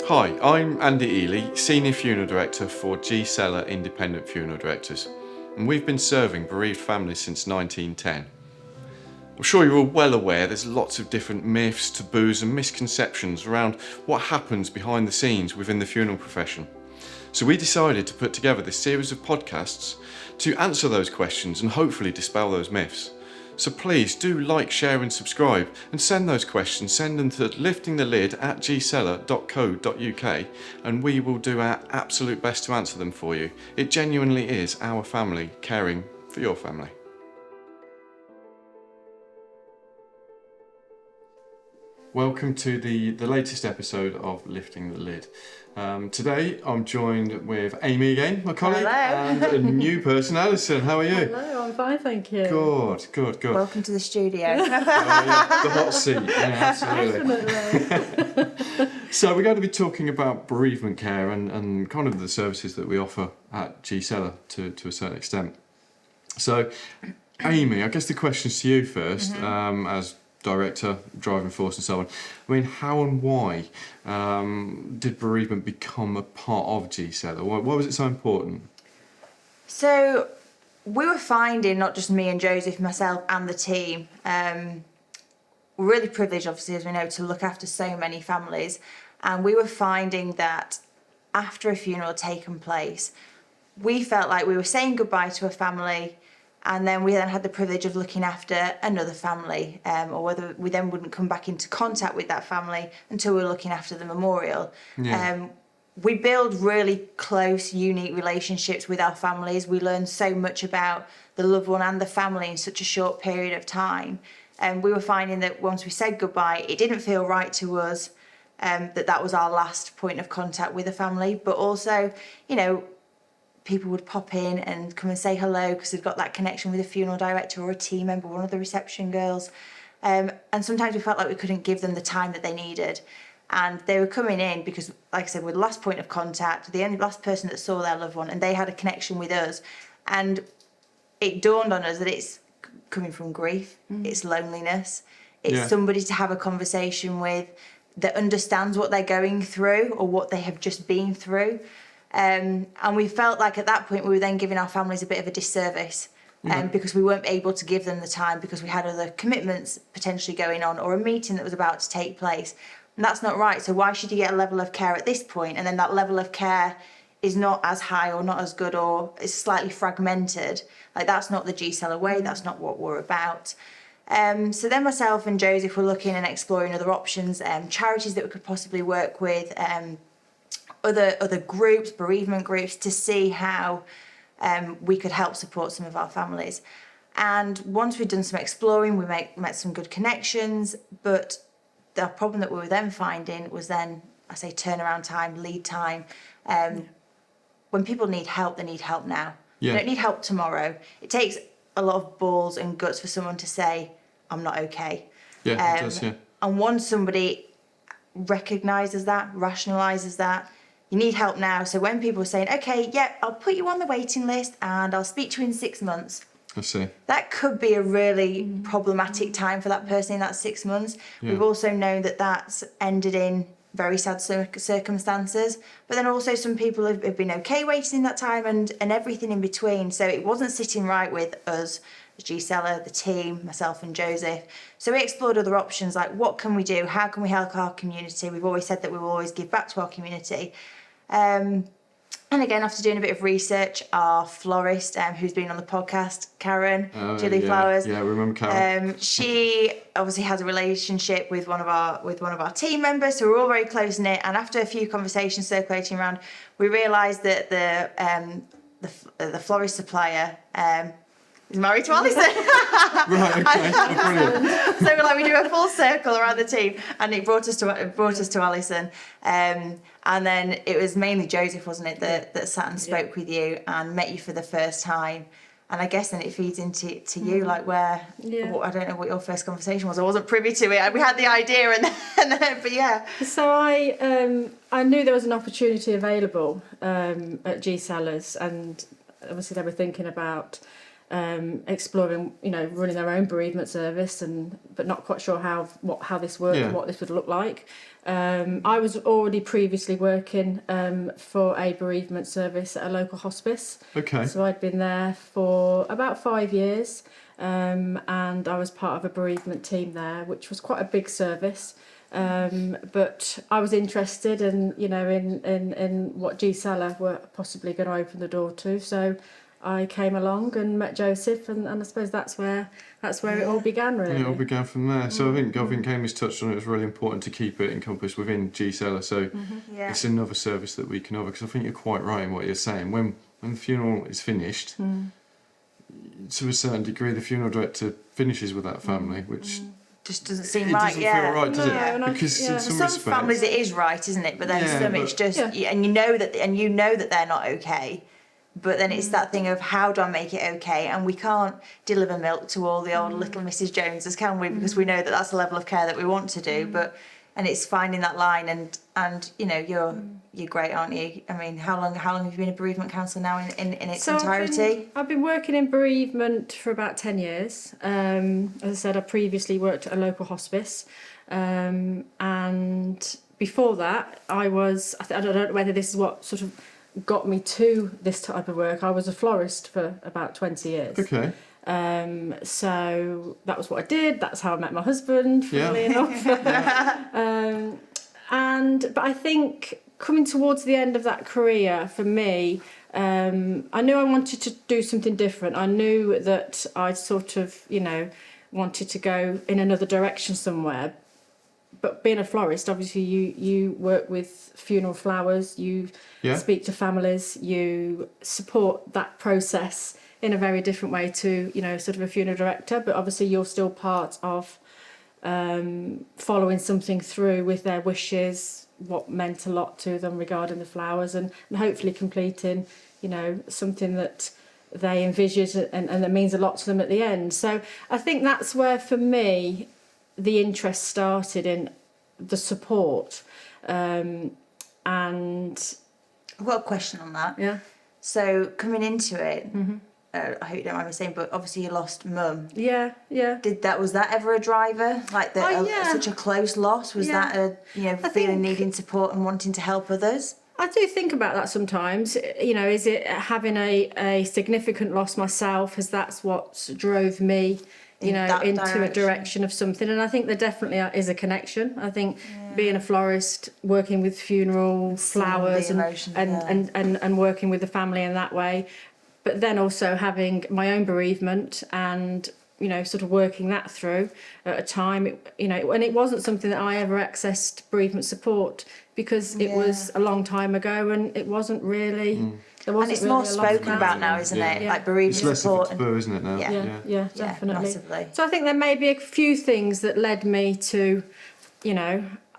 Hi, I'm Andy Ely, Senior Funeral Director for G Seller Independent Funeral Directors, and we've been serving bereaved families since 1910. I'm sure you're all well aware there's lots of different myths, taboos and misconceptions around what happens behind the scenes within the funeral profession. So we decided to put together this series of podcasts to answer those questions and hopefully dispel those myths. So please do like, share and subscribe, and send those questions, send them to liftingthelid@gseller.co.uk, and we will do our absolute best to answer them for you. It genuinely is our family caring for your family. Welcome to the latest episode of Lifting the Lid. Today I'm joined with Amy again, my colleague. Hello. And a new person, Alison. How are you? Hello, I'm fine, thank you. Good. Welcome to the studio. The hot seat, yeah, absolutely. Definitely. So we're going to be talking about bereavement care and kind of the services that we offer at G Seller to a certain extent. So, Amy, I guess the question's to you first, as director, driving force and so on. I mean, how and why did bereavement become a part of G Seller? Why was it so important? So, we were finding, not just me and Joseph, myself and the team, we're really privileged, obviously, as we know, to look after so many families. And we were finding that after a funeral had taken place, we felt like we were saying goodbye to a family, and then we then had the privilege of looking after another family, or whether we then wouldn't come back into contact with that family until we were looking after the memorial. Yeah. We build really close, unique relationships with our families. We learn so much about the loved one and the family in such a short period of time. And we were finding that once we said goodbye, it didn't feel right to us that was our last point of contact with the family. But also, you know, people would pop in and come and say hello because they've got that connection with a funeral director or a team member, one of the reception girls. And sometimes we felt like we couldn't give them the time that they needed. And they were coming in because, like I said, we're the last point of contact, the only last person that saw their loved one, and they had a connection with us. And it dawned on us that it's coming from grief, it's loneliness, it's somebody to have a conversation with that understands what they're going through or what they have just been through. And we felt like at that point we were then giving our families a bit of a disservice because we weren't able to give them the time because we had other commitments potentially going on or a meeting that was about to take place. And that's not right. So why should you get a level of care at this point and then that level of care is not as high or not as good or is slightly fragmented? Like, that's not the G Seller way. That's not what we're about. So then myself and Joseph were looking and exploring other options, charities that we could possibly work with, other groups, bereavement groups, to see how we could help support some of our families. And once we'd done some exploring, we met some good connections, but the problem that we were then finding was then, I say, turnaround time, lead time. When people need help, they need help now. Yeah. They don't need help tomorrow. It takes a lot of balls and guts for someone to say, I'm not okay. Yeah, it does, yeah. And once somebody recognises that, rationalises that, you need help now. So when people are saying, okay, I'll put you on the waiting list and I'll speak to you in 6 months. I see. That could be a really problematic time for that person in that 6 months. Yeah. We've also known that that's ended in very sad circumstances. But then also some people have been okay waiting that time and everything in between. So it wasn't sitting right with us, the G Seller, the team, myself and Joseph. So we explored other options like, what can we do? How can we help our community? We've always said that we will always give back to our community. And again, after doing a bit of research, our florist, who's been on the podcast, Karen, Julie Flowers. Yeah, I remember Karen. She obviously has a relationship with one of our team members, so we're all very close knit. And after a few conversations circulating around, we realised that the florist supplier is married to Alison. Right, okay, brilliant. So we're like, we do a full circle around the team, and it brought us to Alison. And then it was mainly Joseph, wasn't it, that sat and spoke with you and met you for the first time. And I guess then it feeds into you, like I don't know what your first conversation was. I wasn't privy to it. We had the idea, but yeah. So I knew there was an opportunity available at G Sellers, and obviously they were thinking about exploring, running their own bereavement service, but not quite sure how this worked, Yeah. what this would look like. I was already previously working for a bereavement service at a local hospice. Okay. So I'd been there for about 5 years, and I was part of a bereavement team there, which was quite a big service. But I was interested in what G Seller were possibly going to open the door to. So I came along and met Joseph, and I suppose that's where it all began, really. Yeah, it all began from there. So I think Amy's touched on it. It's really important to keep it encompassed within G Seller. So Yeah. it's another service that we can offer. Because I think you're quite right in what you're saying. When the funeral is finished, to a certain degree, the funeral director finishes with that family, which Just doesn't seem it right. doesn't Yeah. feel right, does No, it? and Because in For some Some respects, families it is right, isn't it? But then Yeah, some it's but- just, Yeah. and you know that they're not okay. But then it's that thing of how do I make it okay? And we can't deliver milk to all the old little Mrs. Joneses, can we? Because we know that that's the level of care that we want to do. And it's finding that line, and you're great, aren't you? I mean, how long have you been a bereavement counsellor now in its entirety? I've been working in bereavement for about 10 years. As I said, I previously worked at a local hospice. And before that, I don't know whether this is what sort of got me to this type of work. I was a florist for about 20 years. okay. So that was what I did. That's how I met my husband, funnily enough. But I think coming towards the end of that career for me, I knew I wanted to do something different. I knew that I sort of, wanted to go in another direction somewhere. But being a florist, obviously you work with funeral flowers, you speak to families, you support that process in a very different way to, sort of a funeral director. But obviously you're still part of following something through with their wishes, what meant a lot to them regarding the flowers, and hopefully completing, something that they envisage and that means a lot to them at the end. So I think that's where, for me, the interest started in the support. And I've got a question on that. yeah, So coming into it, I hope you don't mind me saying, but obviously you lost mum. yeah. Was that ever a driver? Like Yeah. such a close loss? Was Yeah. that I feeling think- needing support and wanting to help others? I do think about that sometimes. Is it having a significant loss myself? As that's what drove me, That into a direction. direction of something. And I think there definitely is a connection. I think being a florist, working with funeral flowers, the emotion, and working with the family in that way, but then also having my own bereavement and sort of working that through at a time, and it wasn't something that I ever accessed bereavement support because it was a long time ago, and it wasn't really. There wasn't And it's really more a lot spoken about about it. now, isn't it? Yeah. Like bereavement It's less of support. a taboo, isn't it, now? Yeah. Yeah, definitely. massively. So I think there may be a few things that led me to,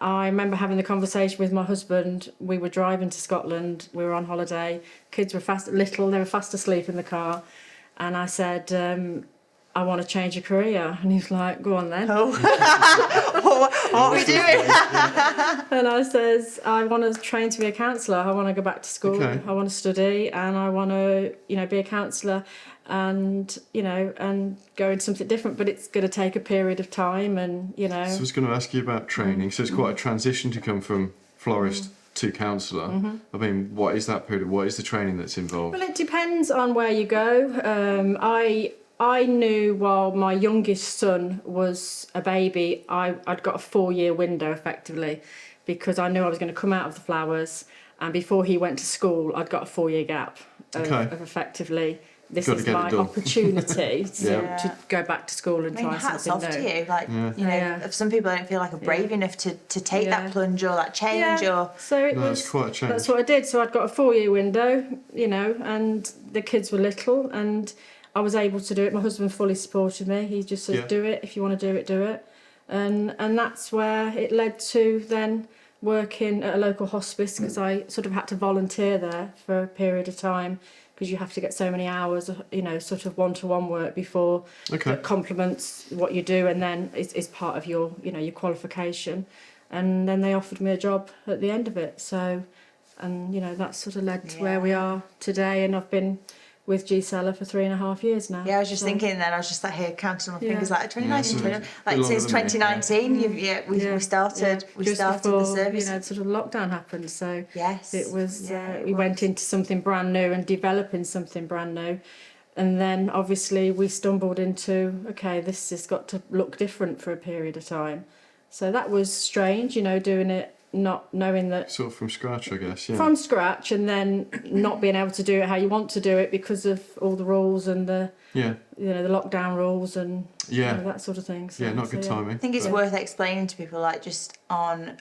I remember having the conversation with my husband. We were driving to Scotland. We were on holiday. Kids were they were fast asleep in the car. And I said, I want to change a career. And he's like, go on then. Oh. what are we doing? And I says, I want to train to be a counsellor. I want to go back to school. Okay. I want to study, and I want to, be a counsellor, and and go into something different. But it's going to take a period of time, and So I was going to ask you about training. So it's quite a transition to come from florist to counsellor. I mean, what is that period? What is the training that's involved? Well, it depends on where you go. I knew while my youngest son was a baby, I'd got a 4-year window effectively, because I knew I was going to come out of the flowers, and before he went to school, I'd got a 4-year gap of effectively. This Gotta is get it my done. opportunity Yeah. to go back to school and I mean, try hats something off new. to you. Like, Yeah. if some people don't feel like are brave enough to take Yeah. that plunge or that change or... So it No, was. it's quite a change. That's what I did. So I'd got a 4-year window, and the kids were little, and I was able to do it. My husband fully supported me. He just said, Yeah. "Do it. If you want to do it, do it." And that's where it led to then working at a local hospice, because I sort of had to volunteer there for a period of time, because you have to get so many hours, sort of one-to-one work before that complements what you do, and then is part of your, your qualification. And then they offered me a job at the end of it. So, and that sort of led to where we are today. And I've been with G-Seller for 3.5 years now. Yeah, I was just So- thinking then, I was just sat here counting on my Yeah. fingers like 2019, Yeah, so 20, it's like longer since than me, 2019, we started Just the before, service. you know, sort of lockdown happened. So Yes. it was, Yeah, it we went was. into something brand new and developing something brand new. And then obviously we stumbled into, okay, this has got to look different for a period of time. So that was strange, you know, doing it, not knowing that Sort of from scratch, I guess. Yeah. from scratch, and then not being able to do it how you want to do it because of all the rules and the, Yeah. you know, the lockdown rules and Yeah. you know, that sort of thing. So, Yeah. Not good timing. I think it's but- worth explaining to people, like, just on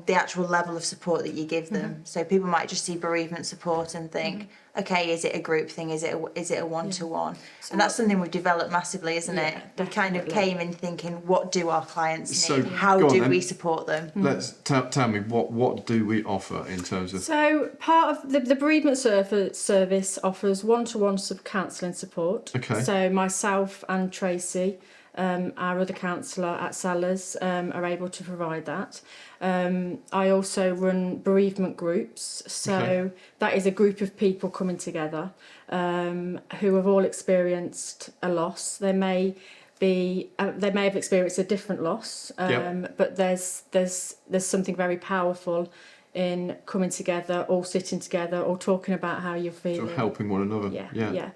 the actual level of support that you give them. So people might just see bereavement support and think, okay, is it a group thing? Is it a one-to-one? And that's something we've developed massively, isn't it? We kind of definitely. came in thinking, what do our clients So, need? How go on do then. we support them? Let's tell me what do we offer in terms of So part of the bereavement service offers one-to-one counselling support. Okay. So myself and Tracy, our other counsellor at Sellers, are able to provide that. I also run bereavement groups. So Okay. that is a group of people coming together who have all experienced a loss. They may have experienced a different loss, Yep. but there's something very powerful in coming together, all sitting together, all talking about how you're feeling. sort of helping one another? Yeah.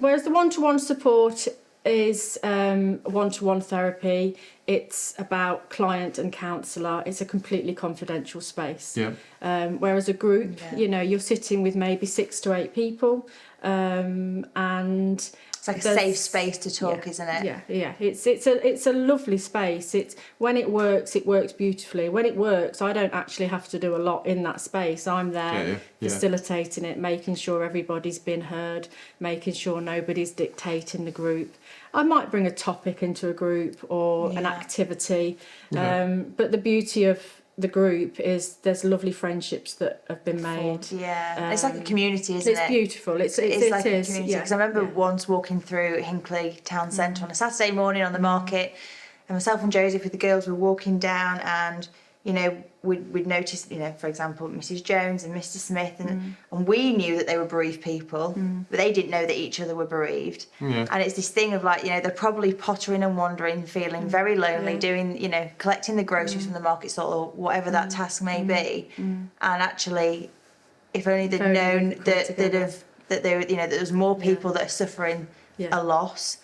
Whereas the one-to-one support is one-to-one therapy. It's about client and counsellor. It's a completely confidential space. Yeah. Whereas a group, Yeah. you know, you're sitting with maybe 6 to 8 people, and It's like a there's- safe space to talk, isn't it? yeah. It's a lovely space. It's when it works beautifully. When it works, I don't actually have to do a lot in that space. I'm there Yeah. facilitating it, making sure everybody's been heard, making sure nobody's dictating the group. I might bring a topic into a group or an Yeah. activity, Yeah. but the beauty of the group is there's lovely friendships that have been made. Yeah. It's like a community, isn't It's it? beautiful. It's It's like a is, community, yeah, because I remember yeah. once walking through Hinckley Town Centre on a Saturday morning on the market, and myself and Joseph with the girls were walking down, and you know we'd noticed, you know, for example, Mrs. Jones and Mr. Smith, and we knew that they were bereaved people, but they didn't know that each other were bereaved. Yeah. And it's this thing of like, you know, they're probably pottering and wandering, feeling very lonely, Yeah. doing, you know, collecting the groceries from the market stall or whatever that task may be, and actually, if only they'd only known we'd come that together. that there was more people that are suffering Yeah. a loss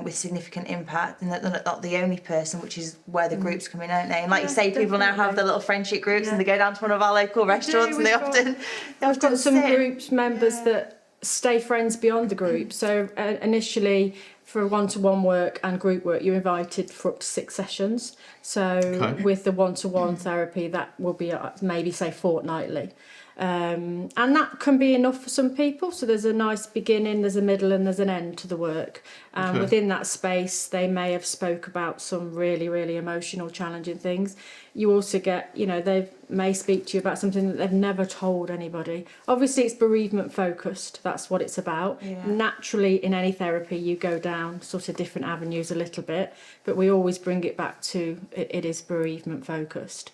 with significant impact, and that they're not the only person, which is where the groups come in, aren't they? And like you Yeah, say, people now have definitely. their little friendship groups, and Yeah. they go down to one of our local restaurants, and they We've got- often I've got some sit. groups members that stay friends beyond the group. So initially, for one-to-one work and group work, you're invited for up to 6 sessions. So Okay. with the one-to-one therapy, that will be maybe say fortnightly. And that can be enough for some people. So there's a nice beginning, there's a middle, and there's an end to the work. And Okay. within that space, they may have spoke about some really, really emotional, challenging things. You also get, you know, they may speak to you about something that they've never told anybody. Obviously, it's bereavement focused. That's what it's about. Yeah. Naturally, in any therapy, you go down sort of different avenues a little bit, but we always bring it back to it is bereavement focused.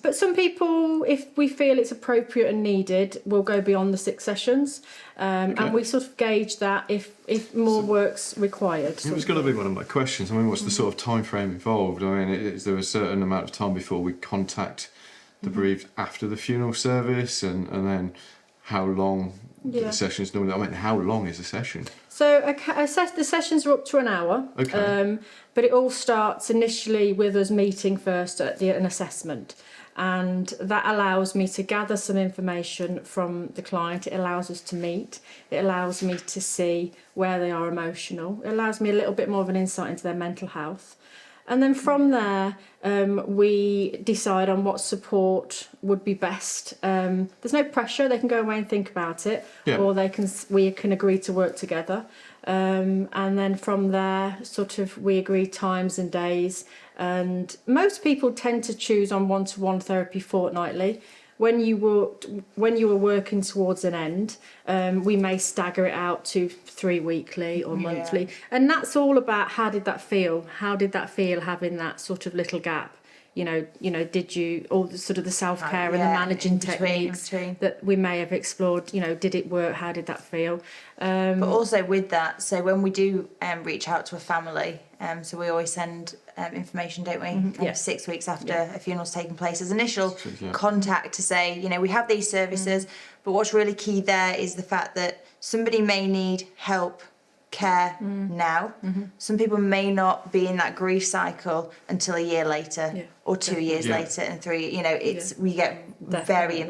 But some people, if we feel it's appropriate and needed, will go beyond the 6 sessions, Okay. and we sort of gauge that if more work's required. It was going to be one of my questions. I mean, what's the sort of time frame involved? I mean, is there a certain amount of time before we contact the bereaved after the funeral service, and then how long do Yeah. the sessions normally? I mean, how long is a session? So the sessions are up to an hour, Okay. but it all starts initially with us meeting first at an assessment. And that allows me to gather some information from the client. It allows us to meet. It allows me to see where they are emotional. It allows me a little bit more of an insight into their mental health. And then from there, we decide on what support would be best. There's no pressure. They can go away and think about it, Yeah. or we can agree to work together. And then from there, sort of, we agree times and days. And most people tend to choose on one-to-one therapy fortnightly. When you were working towards an end, we may stagger it out to 3 weekly or Yeah. monthly, and that's all about how did that feel? How did that feel having that sort of little gap did you, all the sort of the self-care and the Yeah, managing in between. techniques that we may have explored, did it work, how did that feel? But also with that, so when we do reach out to a family, so we always send information, don't we? Kind yeah. of 6 weeks after a funeral's taken place as initial Yeah. contact to say, we have these services, but what's really key there is the fact that somebody may need help, care now. Some people may not be in that grief cycle until a year later or 2 years Yeah. later and 3, we get varying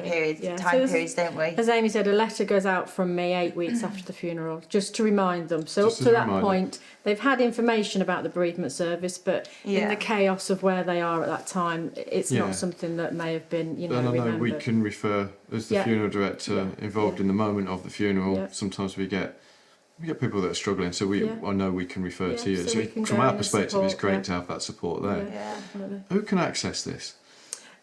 time periods, don't we? As Amy said, a letter goes out from me 8 weeks after the funeral, just to remind them. So Just up as to a that reminder. point, they've had information about the bereavement service, but in the chaos of where they are at that time, it's not something that may have been, And I know remembered. we can refer, as the funeral director involved in the moment of the funeral, sometimes we get people that are struggling, so I know we can refer to you. so So we can from go our in and perspective, it's support, great to have that support there. Yeah. Definitely. Who can access this?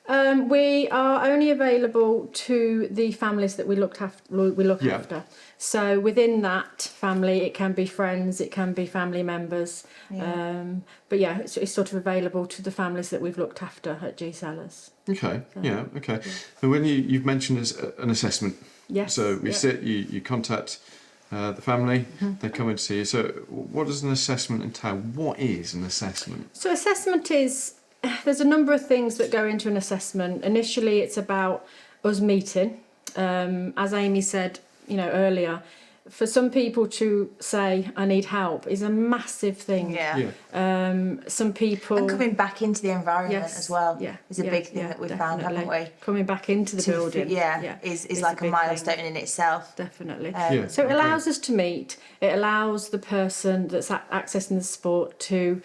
We are only available to the families that we look Yeah. after. So within that family, it can be friends, it can be family members. But it's sort of available to the families that we've looked after at G Sellers. Okay, okay. And when you've mentioned as an assessment, Yes. so we sit, you contact the family, they come in to see you. So what does an assessment entail? What is an assessment? So assessment is, there's a number of things that go into an assessment. Initially, it's about us meeting. As Amy said, earlier, for some people to say, I need help is a massive thing. Some people... And coming back into the environment as well is a big thing that we've found, haven't we? Coming back into the building. Is like a milestone in itself. Definitely. So it allows us to meet. It allows the person that's accessing the support to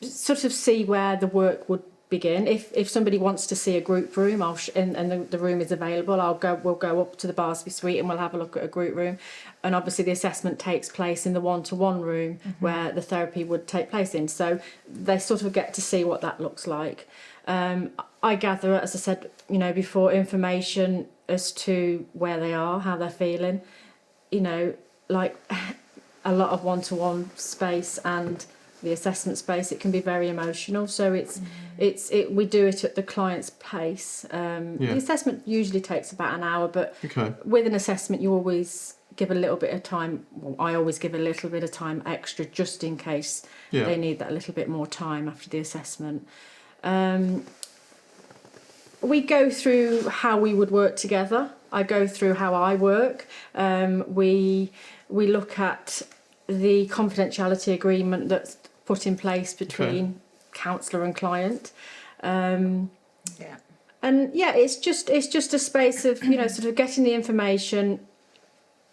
sort of see where the work would begin. If somebody wants to see a group room, and the room is available, we'll go up to the Barsby Suite and we'll have a look at a group room. And obviously the assessment takes place in the one-to-one room where the therapy would take place in. So they sort of get to see what that looks like. I gather, as I said, before, information as to where they are, how they're feeling. Like a lot of one-to-one space and the assessment space, it can be very emotional. So we do it at the client's pace. The assessment usually takes about an hour, but with an assessment you always give a little bit of time. Well, I always give a little bit of time extra just in case they need that little bit more time after the assessment. We go through how we would work together. I go through how I work. We look at the confidentiality agreement that's put in place between counsellor and client. And it's just a space of sort of getting the information,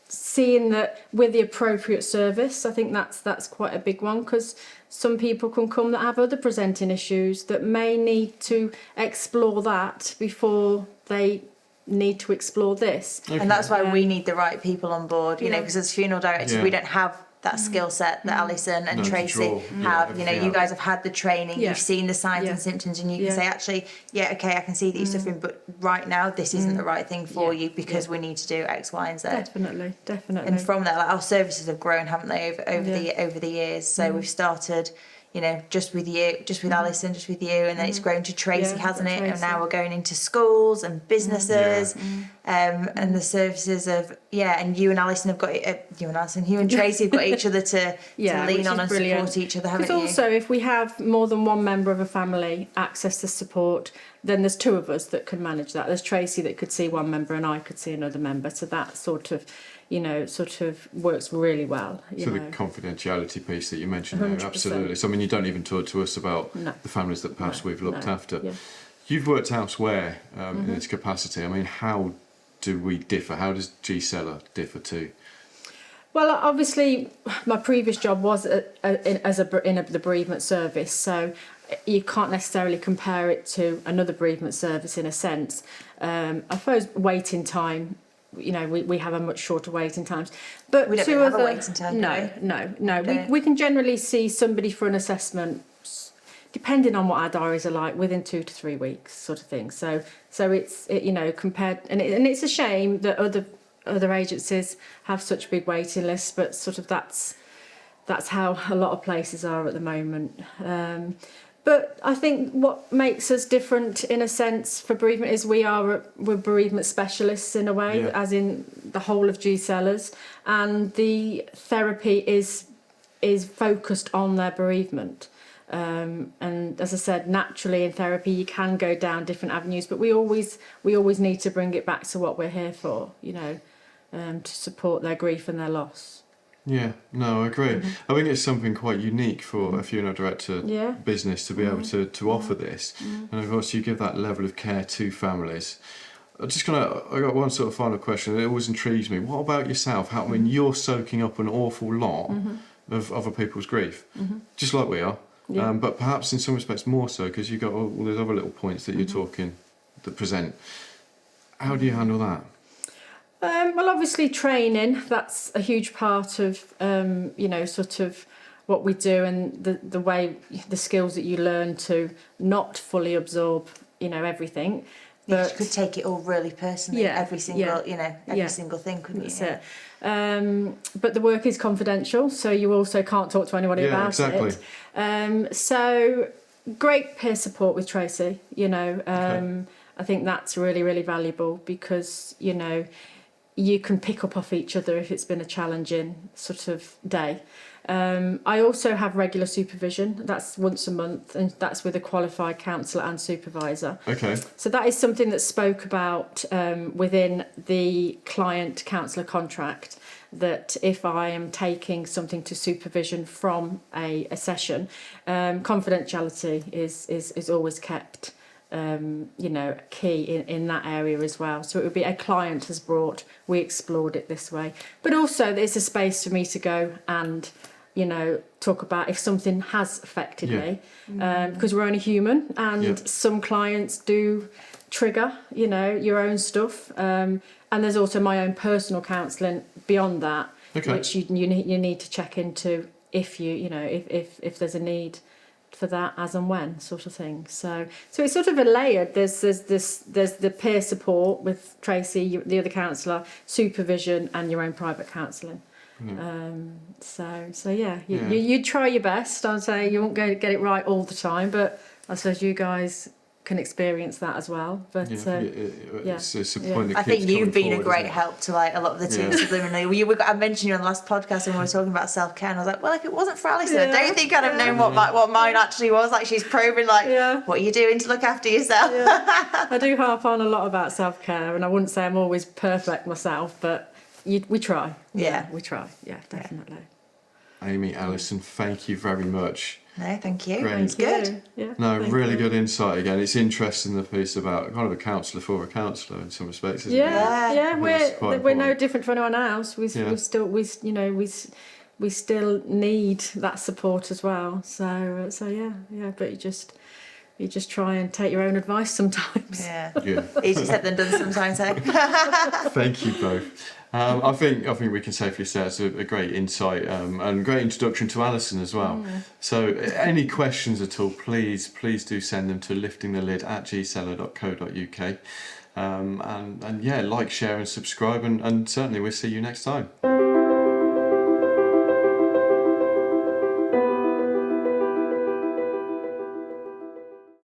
seeing that with the appropriate service. I think that's quite a big one, because some people can come that have other presenting issues that may need to explore that before they need to explore this. And that's why we need the right people on board, because as funeral directors we don't have that skill set that Alison and Tracy have. You guys have had the training, you've seen the signs and symptoms, and you can say, actually, I can see that you're suffering, but right now this isn't the right thing for you because we need to do X, Y, and Z. Definitely. And from that, our services have grown, haven't they, over the years? So we've started, just with you, just with Alison, just with you, and then it's grown to Tracy, hasn't it? Tracy. And now we're going into schools and businesses, and the services of and you and Alison have got you and Tracy have got each other to lean on and support each other, haven't you? Because also, if we have more than one member of a family access to support, then there's two of us that can manage that. There's Tracy that could see one member, and I could see another member. So that sort of works really well. So the confidentiality piece that you mentioned there, 100%. absolutely. So you don't even talk to us about the families that perhaps we've looked after. Yeah. You've worked elsewhere in this capacity. How do we differ? How does G Seller differ too? Well, obviously, my previous job was in the bereavement service, so you can't necessarily compare it to another bereavement service in a sense. I suppose waiting time. We have a much shorter waiting times, but we don't really have a waiting time. No. We can generally see somebody for an assessment, depending on what our diaries are like, within 2 to 3 weeks, sort of thing. So it's compared, and it's a shame that other agencies have such big waiting lists, but sort of that's how a lot of places are at the moment. But I think what makes us different in a sense for bereavement is we're bereavement specialists in a way, Yeah. as in the whole of G sellers, and the therapy is focused on their bereavement. And as I said, naturally in therapy you can go down different avenues, but we always need to bring it back to what we're here for, to support their grief and their loss. Yeah, no, I agree. I think it's something quite unique for a funeral director Yeah. business to be able to offer this. And of course, you give that level of care to families. I got one sort of final question. It always intrigues me. What about yourself? I mean, you're soaking up an awful lot of other people's grief, just like we are. Yeah. But perhaps in some respects more so, because you've got all those other little points that you're talking, that present. How do you handle that? Well, obviously training, that's a huge part of, sort of what we do, and the way, the skills that you learn to not fully absorb, everything. You could take it all really personally, Yeah, every single, yeah, every single thing, couldn't That's you? it. But the work is confidential, so you also can't talk to anybody about exactly. it. So great peer support with Tracy, I think that's really, really valuable because, you can pick up off each other if it's been a challenging sort of day. I also have regular supervision. That's once a month, and that's with a qualified counsellor and supervisor. Okay. So that is something that's spoke about within the client-counsellor contract, that if I am taking something to supervision from a session, confidentiality is always kept. Key in that area as well. So it would be a client has brought, we explored it this way. But also there's a space for me to go and, talk about if something has affected me, because we're only human, and some clients do trigger, your own stuff. And there's also my own personal counselling beyond that, which you need to check into if if there's a need for that as and when sort of thing. So it's sort of a layered. There's the peer support with Tracy, the other counsellor, supervision, and your own private counselling. You try your best. I'd say you won't get it right all the time, but I suppose you guys can experience that as well. But it's a point that I think keeps you've coming been a forward, great isn't it? help to a lot of the teams subliminally. I mentioned you on the last podcast when we were talking about self-care, and I was like, well, if it wasn't for Alison, I don't think I'd have known what mine actually was. Like, she's probing what are you doing to look after yourself? I do harp on a lot about self-care, and I wouldn't say I'm always perfect myself, but we try. We try. Yeah, definitely. Amy, Alison, thank you very much. No, thank you. Great. It's good. Yeah, No, really good insight again. It's interesting, the piece about kind of a counsellor for a counsellor in some respects, isn't it? Yeah, We're we're no different from anyone else. We still need that support as well. So but you just try and take your own advice sometimes. Yeah. Easier said than done sometimes, eh? Thank you both. I think we can safely say it's a great insight and great introduction to Alison as well. So any questions at all, please do send them to liftingthelid@gseller.co.uk. And like, share and subscribe, and certainly we'll see you next time.